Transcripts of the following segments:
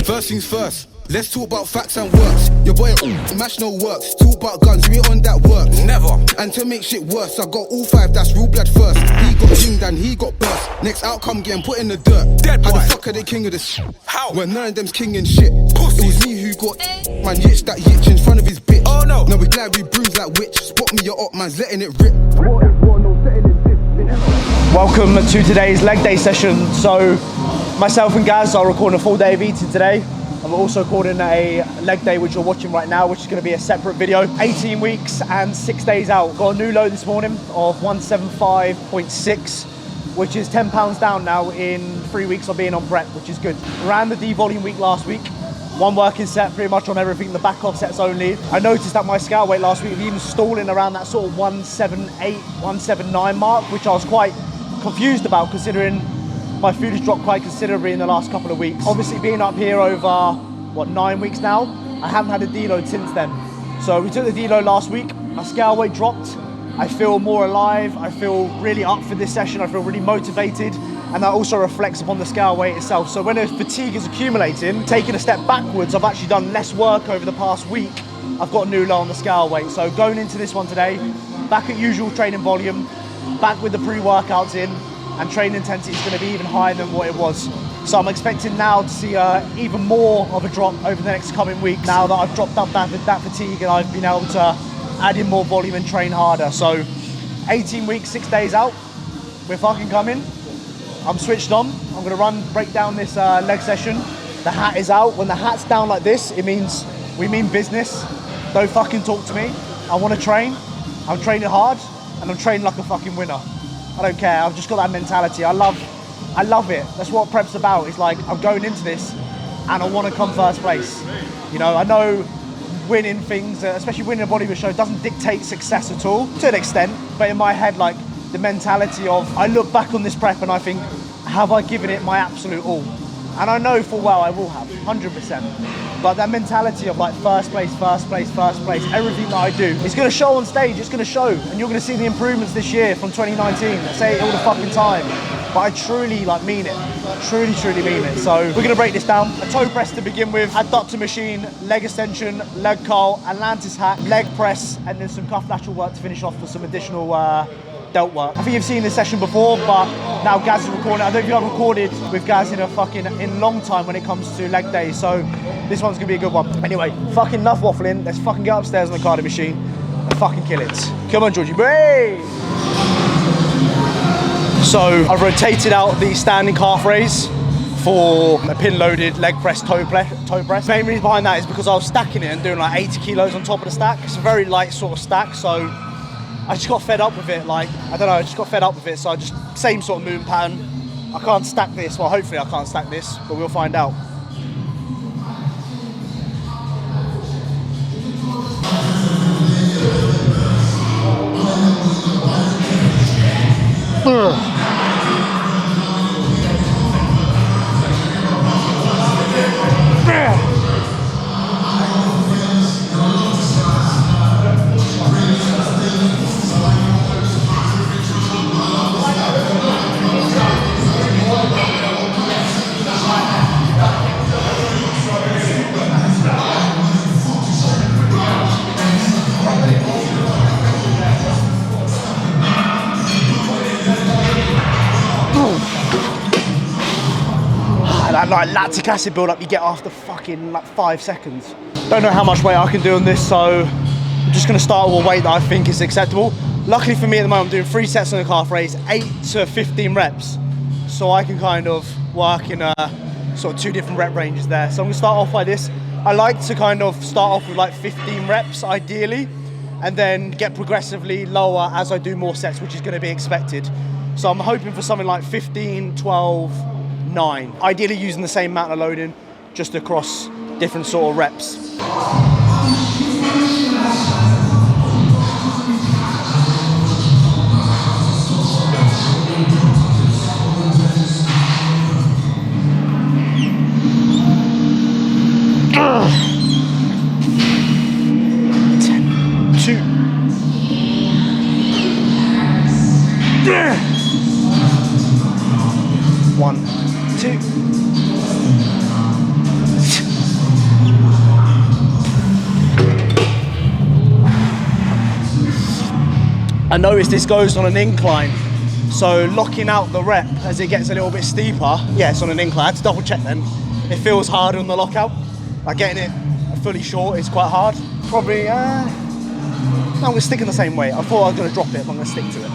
First things first, let's talk about facts and works. Your boy mash no works. Talk about guns, we on that work. Never. And to make shit worse, I got all 5, that's real blood first. He got jinged and he got burst. Next outcome getting put in the dirt. Dead boy. How the fuck are they king of this? How? When none of them's king and shit. Pussy. It was me who got man yitch that yitch in front of his bitch. Oh no. Now we glad we bruised like witch. Spot me your up man's letting it rip. Welcome to today's leg day session. So myself and Gaz are recording a full day of eating today. I'm also recording a leg day which you're watching right now, which is going to be a separate video. 18 weeks and 6 days out. Got a new low this morning of 175.6, which is 10 pounds down now in 3 weeks of being on prep, which is good. Ran the D-volume week last week. One working set pretty much on everything, the back off sets only. I noticed that my scale weight last week was even stalling around that sort of 178, 179 mark, which I was quite confused about considering my food has dropped quite considerably in the last couple of weeks. Obviously being up here over, what, 9 weeks now, I haven't had a deload since then. So we took the deload last week, my scale weight dropped, I feel more alive, I feel really up for this session, I feel really motivated, and that also reflects upon the scale weight itself. So when the fatigue is accumulating, taking a step backwards, I've actually done less work over the past week. I've got a new low on the scale weight. So going into this one today, back at usual training volume, back with the pre-workouts in, and training intensity is going to be even higher than what it was. So I'm expecting now to see even more of a drop over the next coming weeks, now that I've dropped up that fatigue and I've been able to add in more volume and train harder. So 18 weeks, 6 days out, we're fucking coming. I'm switched on. I'm going to break down this leg session. The hat is out. When the hat's down like this, it means we mean business. Don't fucking talk to me. I want to train. I'm training hard and I'm training like a fucking winner. I don't care. I've just got that mentality. I love it. That's what prep's about. It's like I'm going into this and I want to come first place. You know, I know winning things, especially winning a bodybuilding show, doesn't dictate success at all, to an extent. But in my head, like the mentality of, I look back on this prep and I think, have I given it my absolute all? And I know full well I will have, 100%. But that mentality of like first place, everything that I do, it's going to show on stage, it's going to show. And you're going to see the improvements this year from 2019. I say it all the fucking time. But I truly like mean it. Truly mean it. So we're going to break this down. A toe press to begin with, adductor machine, leg extension, leg curl, Atlantis hat, leg press, and then some cuff lateral work to finish off with some additional delt work. I think you've seen this session before, but now Gaz is recording. I don't think I've recorded with Gaz in a long time when it comes to leg days, so this one's gonna be a good one. Anyway, fucking enough waffling. Let's fucking get upstairs on the cardio machine and fucking kill it. Come on, Georgie, breathe. So I've rotated out the standing calf raise for a pin-loaded leg press, toe press. The main reason behind that is because I was stacking it and doing like 80 kilos on top of the stack. It's a very light sort of stack, so I just got fed up with it. Like, I don't know, I just got fed up with it. So I just, same sort of movement pattern. I can't stack this. Well, hopefully I can't stack this, but we'll find out. That like lactic acid build up you get after fucking like 5 seconds. Don't know how much weight I can do on this, so I'm just gonna start with a weight that I think is acceptable. Luckily for me at the moment, I'm doing 3 sets on the calf raise, 8 to 15 reps. So I can kind of work in sort of 2 different rep ranges there. So I'm gonna start off like this. I like to kind of start off with like 15 reps ideally, and then get progressively lower as I do more sets, which is gonna be expected. So I'm hoping for something like 15, 12, 9. Ideally using the same amount of loading, just across different sort of reps. One, two, I noticed this goes on an incline. So locking out the rep as it gets a little bit steeper, yeah, it's on an incline. I had to double check then. It feels hard on the lockout. Like getting it fully short is quite hard. Probably, no, I'm gonna stick in the same way. I thought I was gonna drop it, but I'm gonna stick to it.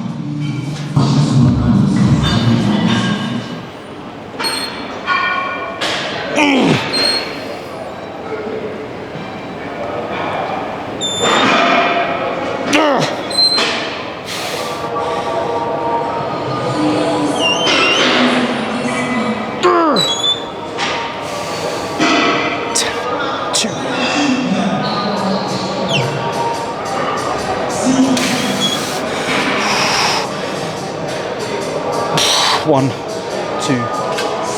One, 2,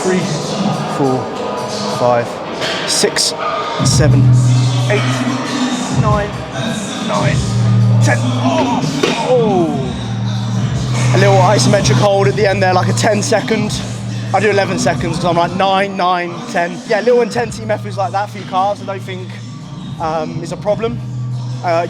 3, 4, 5, 6, 7, 8, 9, 10. Oh. A little isometric hold at the end there, like a 10-second. I do 11 seconds because I'm like 9, 9, 10. Yeah, little intensity methods like that for your calves I don't think is a problem.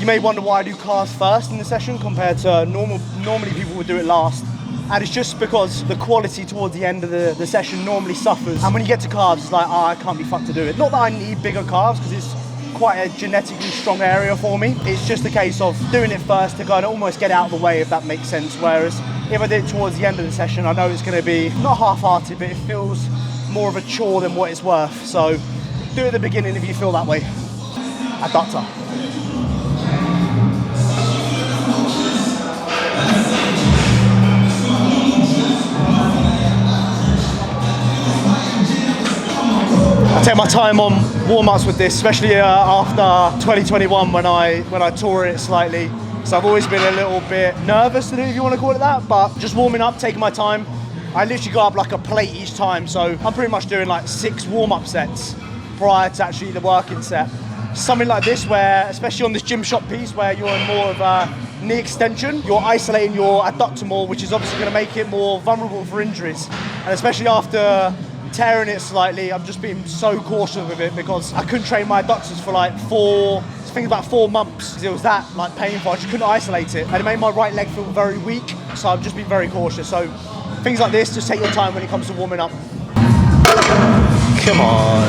You may wonder why I do calves first in the session compared to normally people would do it last. And it's just because the quality towards the end of the session normally suffers. And when you get to calves, it's like, oh, I can't be fucked to do it. Not that I need bigger calves, because it's quite a genetically strong area for me. It's just a case of doing it first to kind of almost get out of the way, if that makes sense. Whereas if I did it towards the end of the session, I know it's going to be not half-hearted, but it feels more of a chore than what it's worth. So do it at the beginning if you feel that way. Adductor. I take my time on warm-ups with this, especially after 2021 when I tore it slightly. So I've always been a little bit nervous to do, if you want to call it that, but just warming up, taking my time. I literally go up like a plate each time, so I'm pretty much doing like 6 warm-up sets prior to actually the working set. Something like this where, especially on this gym shop piece where you're in more of a knee extension, you're isolating your adductor more, which is obviously going to make it more vulnerable for injuries. And especially after tearing it slightly, I'm just being so cautious with it because I couldn't train my adductors for like 4 months because it was that like painful. I just couldn't isolate it, and it made my right leg feel very weak. So I've just been very cautious. So things like this, just take your time when it comes to warming up. Come on.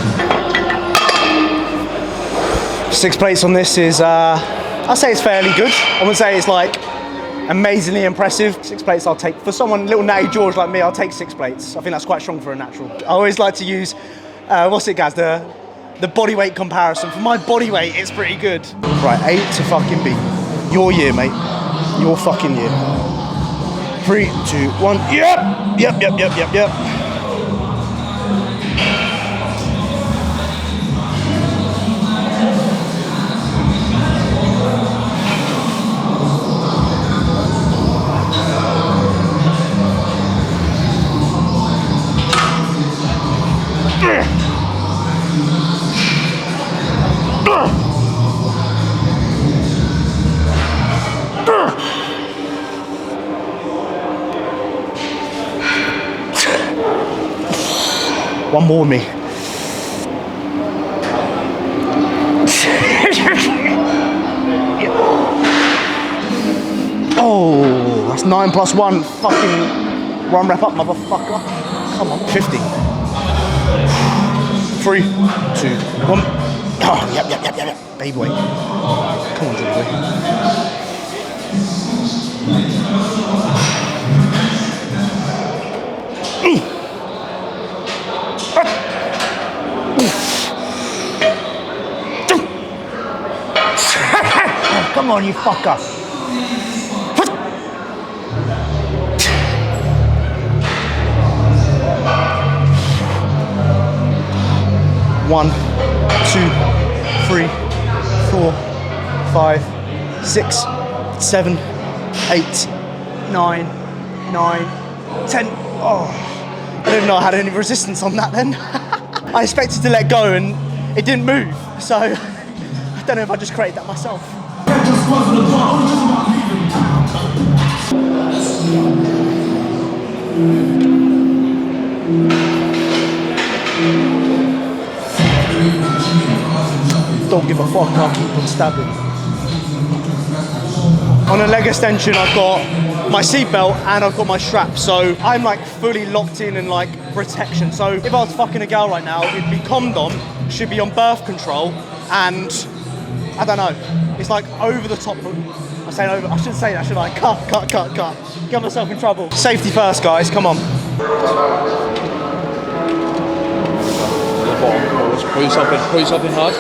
6 plates on this is, I'd say it's fairly good. I wouldn't say it's like amazingly impressive. 6 plates I'll take. For someone little natty George like me, I'll take 6 plates. I think that's quite strong for a natural. I always like to use, what's it guys, the body weight comparison. For my body weight, it's pretty good. Right, 8 to fucking beat. Your year, mate. Your fucking year. 3, 2, 1. Yep. One more with me. Oh, that's 9 plus 1. Fucking 1 rep up, motherfucker. Come on, 50. 3, 2, 1. Oh, yep. Baby weight. Come on, baby weight. Come on, you fucker. 1, 2, 3, 4, 5, 6, 7, 8, 9, 10. Oh, I don't even know I had any resistance on that then. I expected to let go and it didn't move. So I don't know if I just created that myself. Don't give a fuck, I'll keep on stabbing. On a leg extension, I've got my seatbelt and I've got my strap, so I'm like fully locked in and like protection. So if I was fucking a girl right now, it'd be condom, should be on birth control, and I don't know, it's like over the top. I'm saying over, I shouldn't say that, should I? Cut. Get myself in trouble. Safety first, guys, come on. Pull yourself in hard.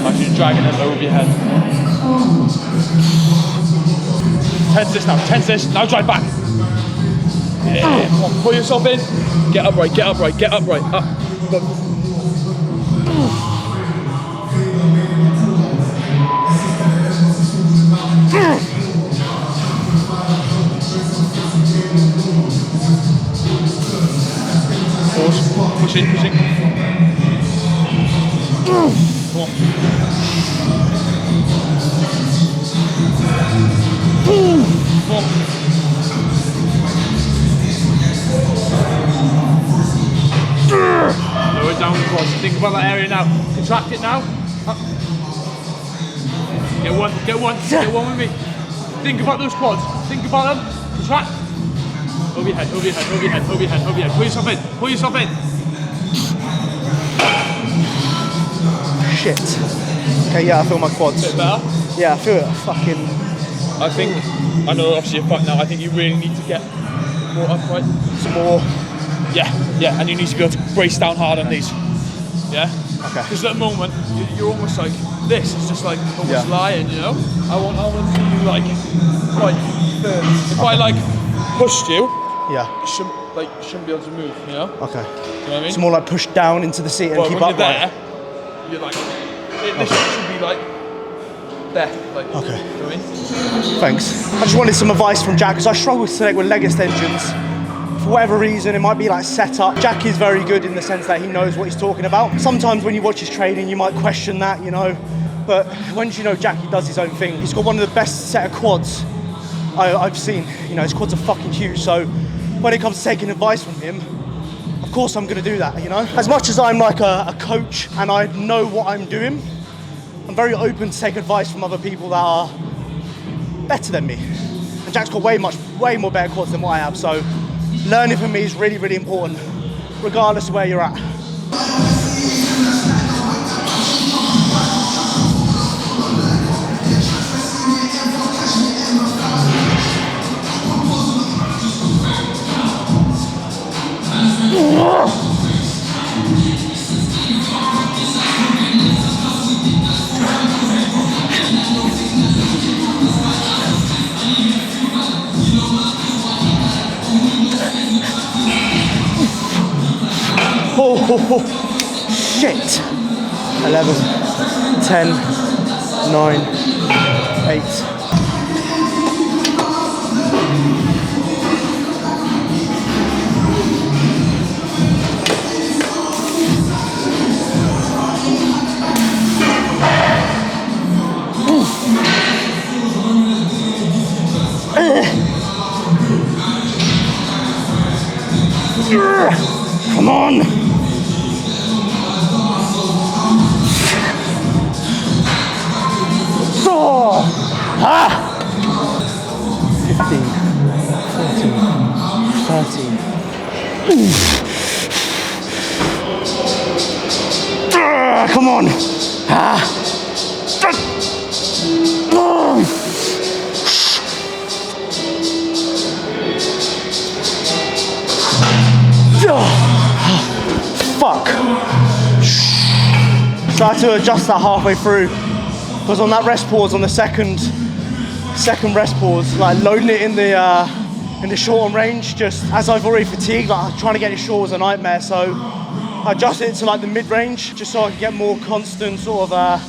Imagine dragging it over your head. Tense this now drive back. Yeah, come on, pull yourself in. Get upright, up. Look. Push in. Come on. Lower down the quads. Think about that area now. Contract it now. Up. Get one with me. Think about those quads. Think about them. Contract. Over your head. Pull yourself in. Shit. Okay, yeah, I feel my quads. Bit better? Yeah, I feel it. Fucking. I know obviously you're fucked now. I think you really need to get more upright. Some more. Yeah, and you need to be able to brace down hard on these. Yeah? Okay. Because at the moment, you're almost like this. It's just like almost lying, you know? I want to see you like quite firm. If I like pushed you, yeah, you shouldn't be able to move, you know? Okay. You know what I mean? It's more like push down into the seat and keep when upright. you're there, you're like, this should be like there. Like, okay. You know what I mean? Thanks. I just wanted some advice from Jack because I struggle today with leg extensions. For whatever reason, it might be like setup. Jack is very good in the sense that he knows what he's talking about. Sometimes when you watch his training, you might question that, you know. But once you know Jack, he does his own thing. He's got one of the best set of quads I've seen. You know, his quads are fucking huge. So when it comes to taking advice from him, of course I'm gonna do that, you know? As much as I'm like a coach and I know what I'm doing, I'm very open to take advice from other people that are better than me. And Jack's got way more better quads than what I have, so learning from me is really, really important, regardless of where you're at. Oh, shit. 11, 10, 9, 8. Come on. Oh. 15, 14, 13. Come on. Fuck. So I had to adjust that halfway through because on that rest pause, on the second rest pause, like loading it in the short on range, just as I've already fatigued, like trying to get it short was a nightmare. So I adjusted it to like the mid range just so I could get more constant sort of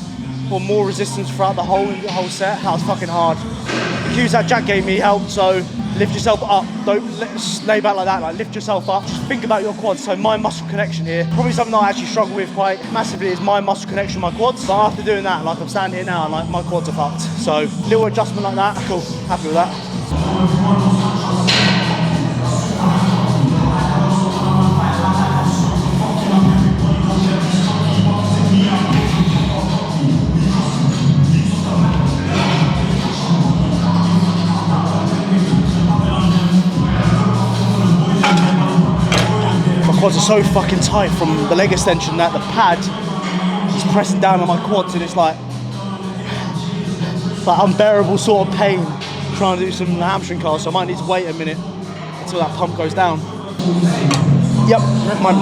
or more resistance throughout the whole set. That was fucking hard. The cues that Jack gave me helped, so lift yourself up, don't lay back like that, like lift yourself up, just think about your quads. So my muscle connection here, probably something that I actually struggle with quite massively is my muscle connection with my quads. But after doing that, like I'm standing here now, like my quads are fucked. So little adjustment like that, cool, happy with that. quads are so fucking tight from the leg extension that the pad is pressing down on my quads, and it's like unbearable sort of pain trying to do some hamstring curls. So I might need to wait a minute until that pump goes down. Yep, man.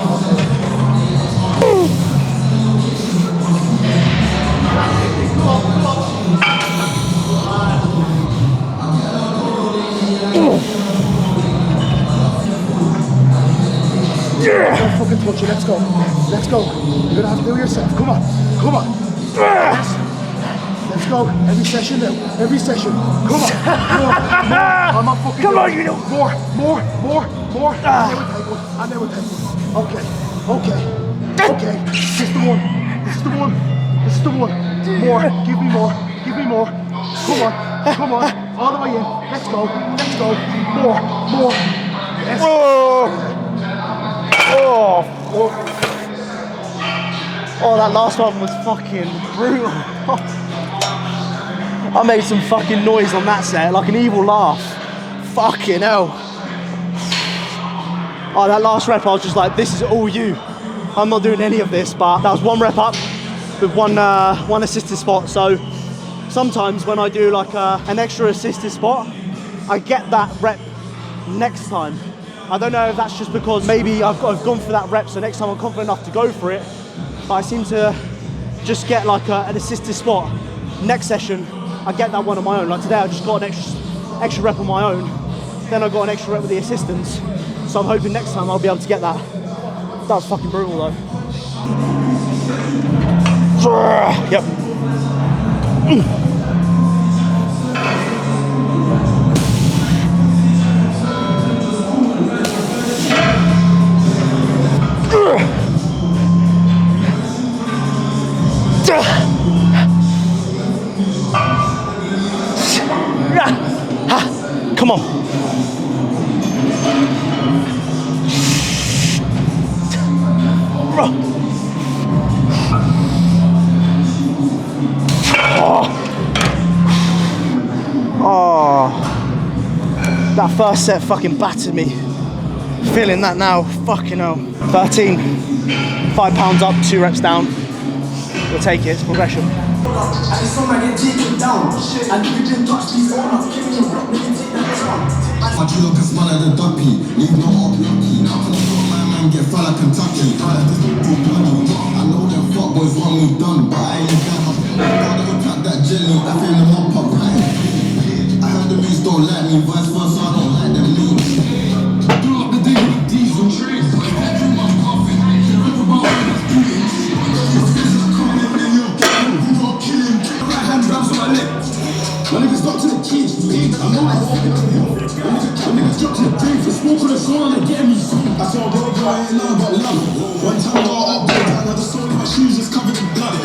Yeah! Don't fucking touch it, let's go. Let's go. You're gonna have to do it yourself. Come on. Come on. Yes. Let's go. Every session now. Every session. Come on. More. I'm not fucking Come on, doing you it. know. More. I never take one. Okay. This is the one. This is the one. More. Give me more. Come on. All the way in. Let's go. More. Yes. Oh, that last one was fucking brutal. I made some fucking noise on that set, like an evil laugh. Fucking hell. Oh, that last rep, I was just like, this is all you. I'm not doing any of this, but that was one rep up with one assisted spot. So sometimes when I do like an extra assisted spot, I get that rep next time. I don't know if that's just because maybe I've gone for that rep, so next time I'm confident enough to go for it. But I seem to just get like an assisted spot. Next session, I get that one on my own. Like today, I just got an extra rep on my own. Then I got an extra rep with the assistants. So I'm hoping next time I'll be able to get that. That was fucking brutal though. Yep. Come on. Oh, that first set fucking battered me. Feeling that now, fucking hell. 13, 5 pounds up, 2 reps down. We'll take it, it's progression. I drew up a smile at the duppy, leave no up lucky. Now I know my man get fat like Kentucky. I know them fuck boys want me done, but I ain't got my don't pack that jelly, I feel them up up right. I heard the beats don't like me, vice versa, I don't like them leaves. Blew up the digger, diesel trees, petrol my coffin, rip about it, that's booting. Right hand grabs on my lip. My niggas got to the kids, I know I walk into the hill. My niggas dropped to the grave for smoke on the soul and they get me. I saw a bro, I ain't nothing but love. One time I got up there, and I just saw my shoes just covered in blood.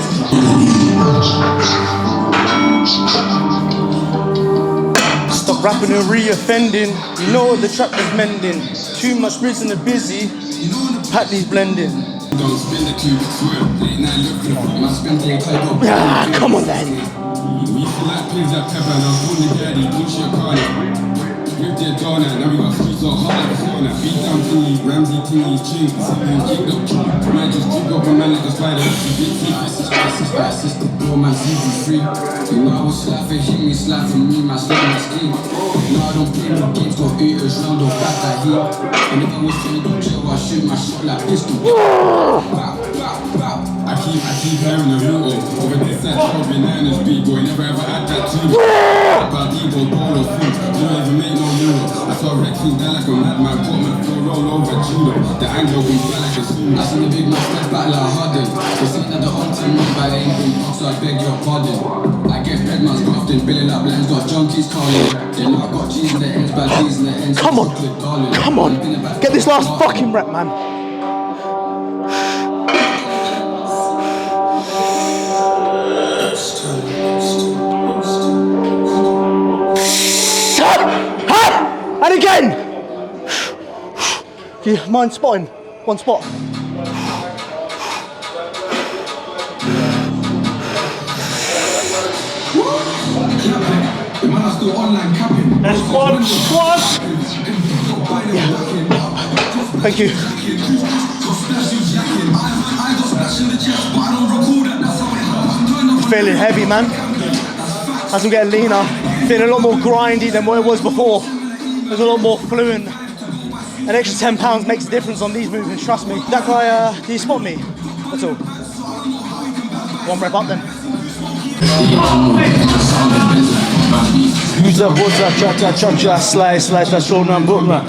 Stop rapping and re-offending. You know the trap is mending. Too much bridge in the busy. Patney's blending. Don't spend it too swear. Late night look for the fuck, my spend day type of. Ah, come on then. We used to like pigs at Pepper and I was born the daddy, bullshit cardi. Ripped their door now, now we got streets so hard like a sauna. Beat down tinnies, Ramsey tinnies, chinks, sipping, kicked up. Man just drink up a man like a spider. Big teeth, sister, bro, man, easy free. You know I was slapping him, he slapping me, man, slapping my skin. No, I don't play no games, got eaters round or back that heat. And if I was to do jail, I shoot my shot like pistol. I keep hearing the root over this side, 12 bananas beat, boy, never ever had that too. About Debo, Polo, food, you don't even make no euro. I saw Rex down like a madman, put my flow roll over judo. The angle we felt like a sumo. I seen the big man step back like Harden. They say that the hunting me, but I ain't been box, so I beg your pardon. I get bread man's grafting, billing up lands, got junkies calling. They know I got G's in the ends, bad G's in the ends. Come on, come on. Get this last fucking rep, man. And again! Do you mind spotting one spot? And squat! Thank you. feeling heavy, man. As I'm getting leaner, feeling a lot more grindy than what it was before. There's a lot more fluent. An extra 10 pounds makes a difference on these movements, trust me. That guy, can you spot me? That's all. One rep up then. Who's up, what's up, cha-cha-cha-cha, slice, that's all now, boom, man.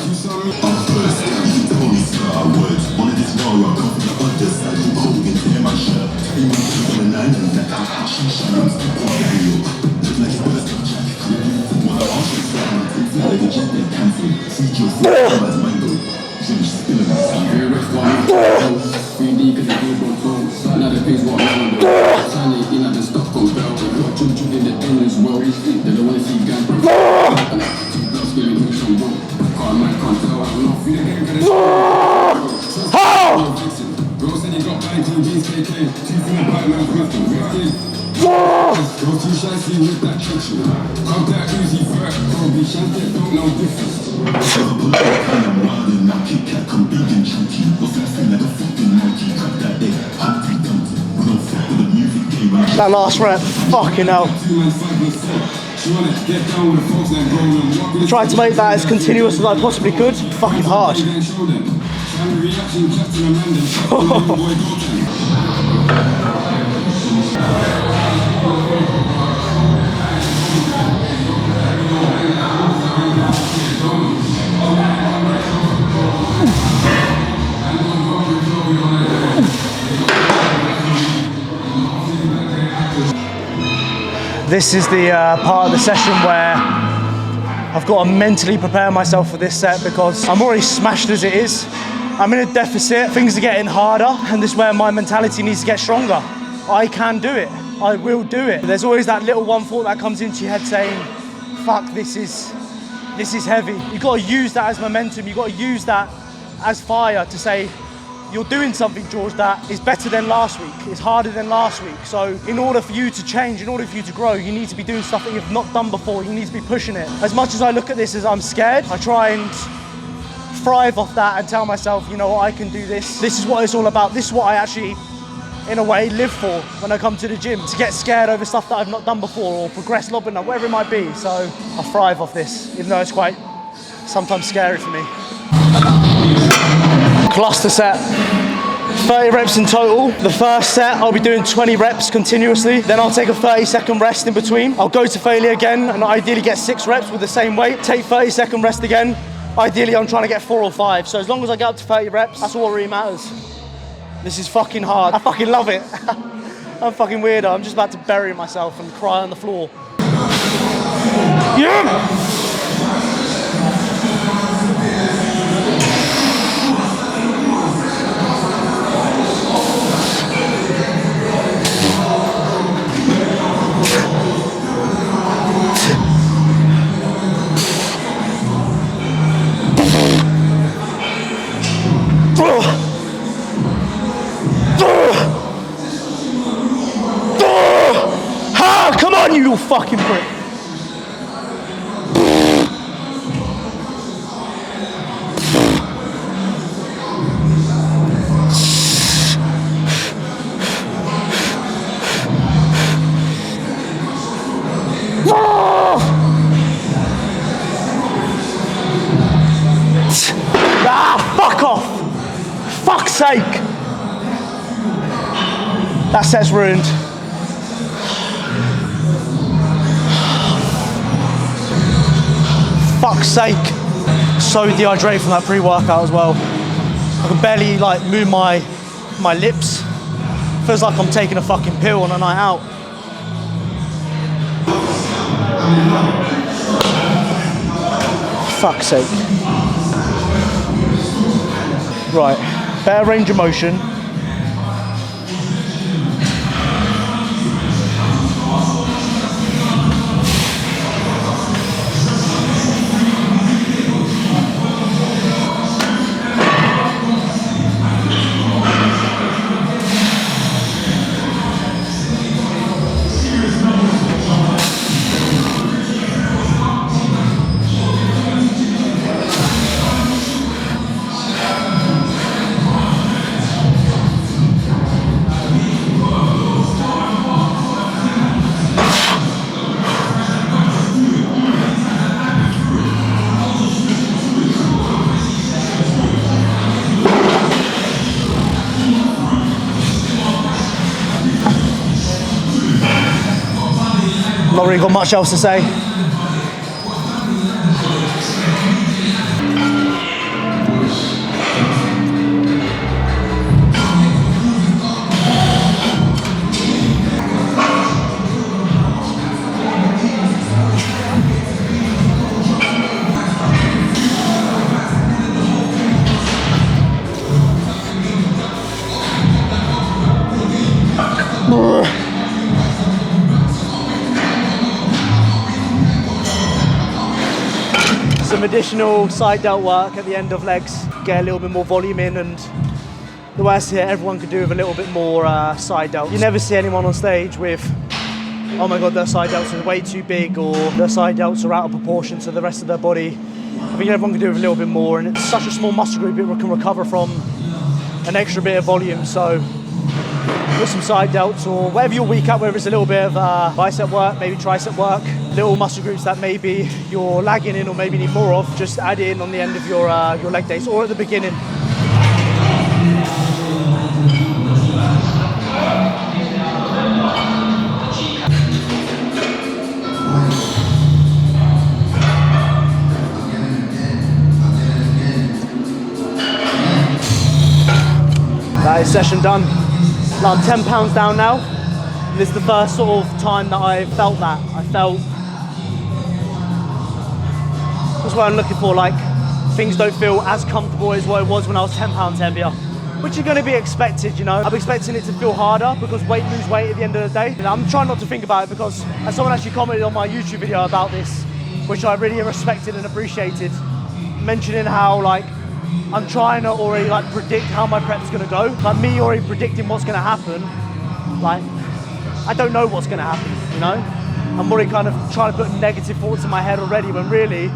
That last rep, fucking hell. Tried to make that as continuous as I possibly could. Fucking hard. This is the part of the session where I've got to mentally prepare myself for this set because I'm already smashed as it is. I'm in a deficit, things are getting harder, and this is where my mentality needs to get stronger. I can do it, I will do it. There's always that little one thought that comes into your head saying, fuck, this is heavy. You've got to use that as momentum, you've got to use that as fire to say, you're doing something, George, that is better than last week, is harder than last week. So in order for you to change, in order for you to grow, you need to be doing stuff that you've not done before. You need to be pushing it. As much as I look at this as I'm scared, I try and thrive off that and tell myself, you know what, I can do this. This is what it's all about. This is what I actually, in a way, live for when I come to the gym. To get scared over stuff that I've not done before or progress lobbing or whatever it might be. So I thrive off this, even though it's quite sometimes scary for me. Cluster set, 30 reps in total. The first set, I'll be doing 20 reps continuously. Then I'll take a 30-second rest in between. I'll go to failure again and ideally get 6 reps with the same weight. Take 30-second rest again. Ideally, I'm trying to get 4 or 5. So as long as I get up to 30 reps, that's all that really matters. This is fucking hard. I fucking love it. I'm fucking weirdo. I'm just about to bury myself and cry on the floor. Yeah! Come on, you little fucking prick. Fuck off. Fuck's sake. That set's ruined. Fuck's sake. So dehydrated from that pre-workout as well. I can barely like move my lips. Feels like I'm taking a fucking pill on a night out. Fuck's sake. Right, better range of motion. Not really got much else to say. Some additional side delt work at the end of legs, get a little bit more volume in, and the way I see it, everyone could do with a little bit more side delts. You never see anyone on stage with, oh my god, their side delts are way too big, or their side delts are out of proportion to the rest of their body. I think everyone can do with a little bit more, and it's such a small muscle group, it can recover from an extra bit of volume. So with some side delts or whatever you're weak at, whether it's a little bit of bicep work, maybe tricep work, little muscle groups that maybe you're lagging in or maybe need more of, just add it in on the end of your leg days or at the beginning. That is session done. I'm 10 pounds down now. And this is the first sort of time that I felt that. I felt, that's what I'm looking for, like things don't feel as comfortable as what it was when I was 10 pounds heavier, which is going to be expected, you know. I'm expecting it to feel harder because weight lose weight at the end of the day. And I'm trying not to think about it because as someone actually commented on my YouTube video about this, which I really respected and appreciated, mentioning how like I'm trying to already like predict how my prep's gonna go. Like me already predicting what's gonna happen, like I don't know what's gonna happen, you know? I'm already kind of trying to put negative thoughts in my head already when really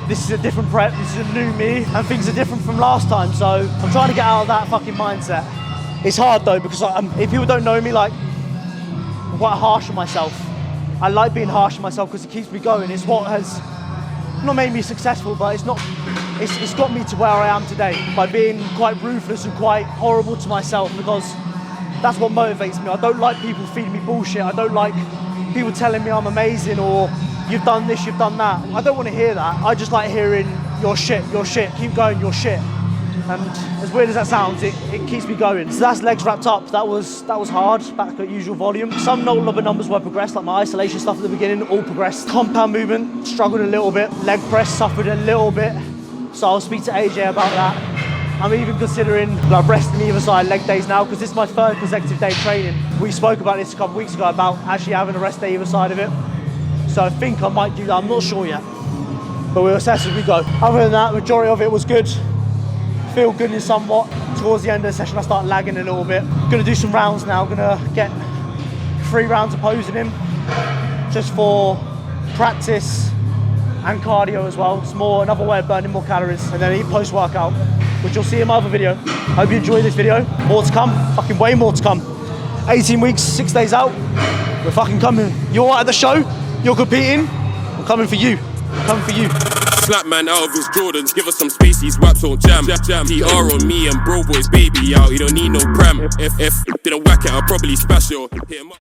this is a different prep, this is a new me, and things are different from last time. So I'm trying to get out of that fucking mindset. It's hard though because if people don't know me, like I'm quite harsh on myself. I like being harsh on myself because it keeps me going. It's what has not made me successful, but it's got me to where I am today by being quite ruthless and quite horrible to myself, because that's what motivates me. I don't like people feeding me bullshit. I don't like people telling me I'm amazing or you've done this, you've done that. I don't want to hear that. I just like hearing your shit, keep going, your shit. And as weird as that sounds, it keeps me going. So that's legs wrapped up. That was hard, back at usual volume. Some lower numbers were progressed, like my isolation stuff at the beginning, all progressed. Compound movement, struggled a little bit. Leg press suffered a little bit. So I'll speak to AJ about that. I'm even considering like resting either side leg days now, because this is my third consecutive day training. We spoke about this a couple of weeks ago about actually having a rest day either side of it. So I think I might do that, I'm not sure yet. But we'll assess as we go. Other than that, majority of it was good. Feel good in somewhat. Towards the end of the session, I start lagging a little bit. Gonna do some rounds now. Gonna get 3 rounds of posing him, just for practice and cardio as well. It's another way of burning more calories, and then eat post-workout, which you'll see in my other video. Hope you enjoyed this video. More to come, fucking way more to come. 18 weeks, 6 days out. We're fucking coming. You're at the show, you're competing. I'm coming for you. I'm coming for you. Slap man out of his Jordans, give us some space, these raps all jam. PR on me and bro boy's baby out, you don't need no pram. If didn't whack it, I'll probably smash it or hit him up.